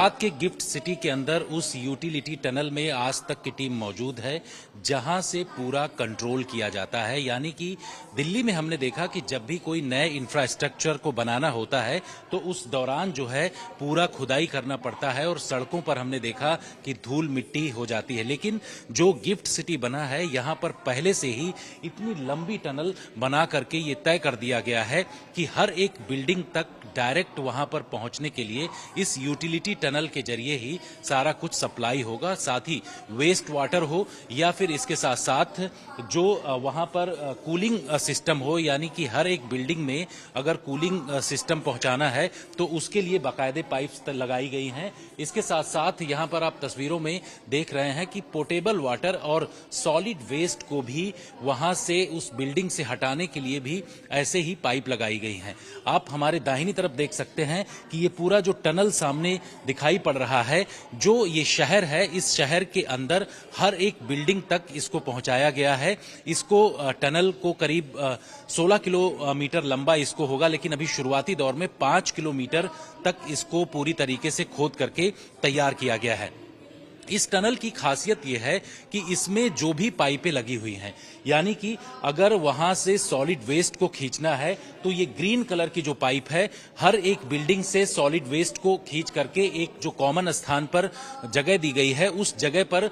गुजरात के gift city के अंदर उस यूटिलिटी टनल में आज तक की टीम मौजूद है जहां से पूरा कंट्रोल किया जाता है। यानी कि दिल्ली में हमने देखा कि जब भी कोई नए इंफ्रास्ट्रक्चर को बनाना होता है तो उस दौरान जो है पूरा खुदाई करना पड़ता है और सड़कों पर हमने देखा कि धूल मिट्टी हो जाती है। लेकिन जो गिफ्ट सिटी बना है यहां पर पहले से ही इतनी लंबी टनल बना करके ये तय कर दिया गया है कि हर एक बिल्डिंग तक डायरेक्ट वहां पर पहुंचने के लिए इस यूटिलिटी टनल के जरिए ही सारा कुछ सप्लाई होगा। साथ ही वेस्ट वाटर हो या फिर इसके साथ साथ जो वहां पर कूलिंग सिस्टम हो, यानी कि हर एक बिल्डिंग में अगर कूलिंग सिस्टम पहुंचाना है तो उसके लिए बाकायदे पाइप्स लगाई गई हैं। इसके साथ साथ यहां पर आप तस्वीरों में देख रहे हैं कि पोर्टेबल वाटर और सॉलिड वेस्ट को भी वहां से उस बिल्डिंग से हटाने के लिए भी ऐसे ही पाइप लगाई गई हैं। आप हमारे दाहिनी तरफ देख सकते हैं कि ये पूरा जो टनल सामने दिखाई पड़ रहा है, जो ये शहर है, इस शहर के अंदर हर एक बिल्डिंग तक इसको पहुंचाया गया है। इसको टनल को करीब 16 किलोमीटर लंबा इसको होगा, लेकिन अभी शुरुआती दौर में 5 किलोमीटर तक इसको पूरी तरीके से खोद करके तैयार किया गया है। इस टनल की खासियत यह है कि इसमें जो भी पाइपें लगी हुई हैं, यानी कि अगर वहां से सॉलिड वेस्ट को खींचना है तो ये ग्रीन कलर की जो पाइप है हर एक बिल्डिंग से सॉलिड वेस्ट को खींच करके एक जो कॉमन स्थान पर जगह दी गई है उस जगह पर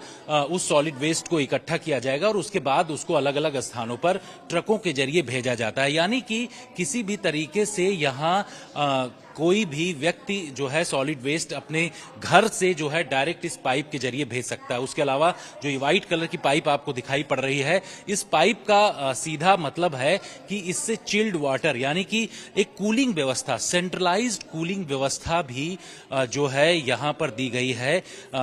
उस सॉलिड वेस्ट को इकट्ठा किया जाएगा और उसके बाद उसको अलग अलग स्थानों पर ट्रकों के जरिए भेजा जाता है। यानी कि किसी भी तरीके से यहाँ कोई भी व्यक्ति जो है सॉलिड वेस्ट अपने घर से जो है डायरेक्ट इस पाइप के जरिए भेज सकता है। उसके अलावा जो ये व्हाइट कलर की पाइप आपको दिखाई पड़ रही है, इस पाइप का सीधा मतलब है कि इससे चिल्ड वाटर, यानी कि एक कूलिंग व्यवस्था, सेंट्रलाइज्ड कूलिंग व्यवस्था भी जो है यहां पर दी गई है।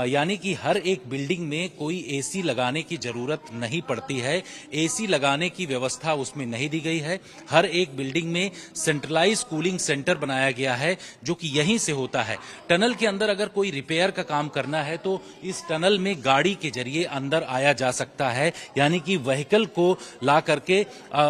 यानी कि हर एक बिल्डिंग में कोई एसी लगाने की जरूरत नहीं पड़ती है, एसी लगाने की व्यवस्था उसमें नहीं दी गई है। हर एक बिल्डिंग में सेंट्रलाइज कूलिंग सेंटर बनाया गया है जो कि यहीं से होता है। टनल के अंदर अगर कोई रिपेयर का काम करना है तो इस टनल में गाड़ी के जरिए अंदर आया जा सकता है, यानी कि व्हीकल को ला करके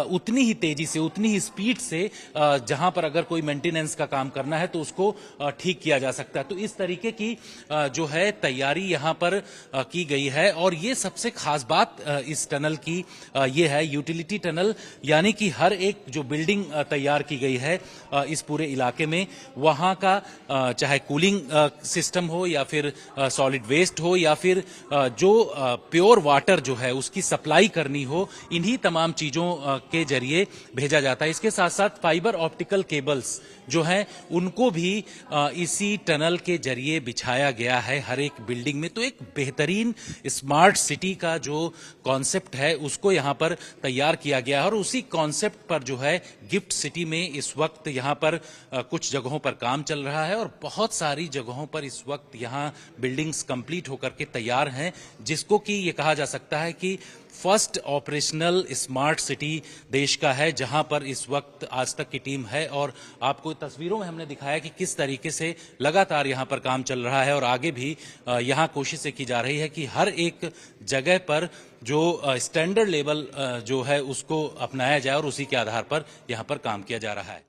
उतनी ही तेजी से, उतनी ही स्पीड से जहां पर अगर कोई मेंटेनेंस का काम करना है तो उसको ठीक किया जा सकता है। तो इस तरीके की जो है तैयारी यहां पर की गई है। और ये सबसे खास बात इस टनल की ये है, यूटिलिटी टनल, यानी कि हर एक जो बिल्डिंग तैयार की गई है इस पूरे इलाके में, वहां का चाहे कूलिंग सिस्टम हो या फिर सॉलिड वेस्ट हो या फिर जो प्योर वाटर जो है उसकी सप्लाई करनी हो, इन्हीं तमाम चीजों के जरिए भेजा जाता है। इसके साथ साथ फाइबर ऑप्टिकल केबल्स जो हैं उनको भी इसी टनल के जरिए बिछाया गया है हर एक बिल्डिंग में। तो एक बेहतरीन स्मार्ट सिटी का जो कॉन्सेप्ट है उसको यहां पर तैयार किया गया है और उसी कॉन्सेप्ट पर जो है गिफ्ट सिटी में इस वक्त यहां पर कुछ जगहों पर काम चल रहा है और बहुत सारी जगहों पर इस वक्त यहां बिल्डिंग्स कंप्लीट होकर के तैयार हैं, जिसको कि ये कहा जा सकता है कि फर्स्ट ऑपरेशनल स्मार्ट सिटी देश का है, जहां पर इस वक्त आज तक की टीम है। और आपको तस्वीरों में हमने दिखाया कि किस तरीके से लगातार यहां पर काम चल रहा है और आगे भी यहां कोशिशें की जा रही है कि हर एक जगह पर जो स्टैंडर्ड लेवल जो है उसको अपनाया जाए और उसी के आधार पर यहां पर काम किया जा रहा है।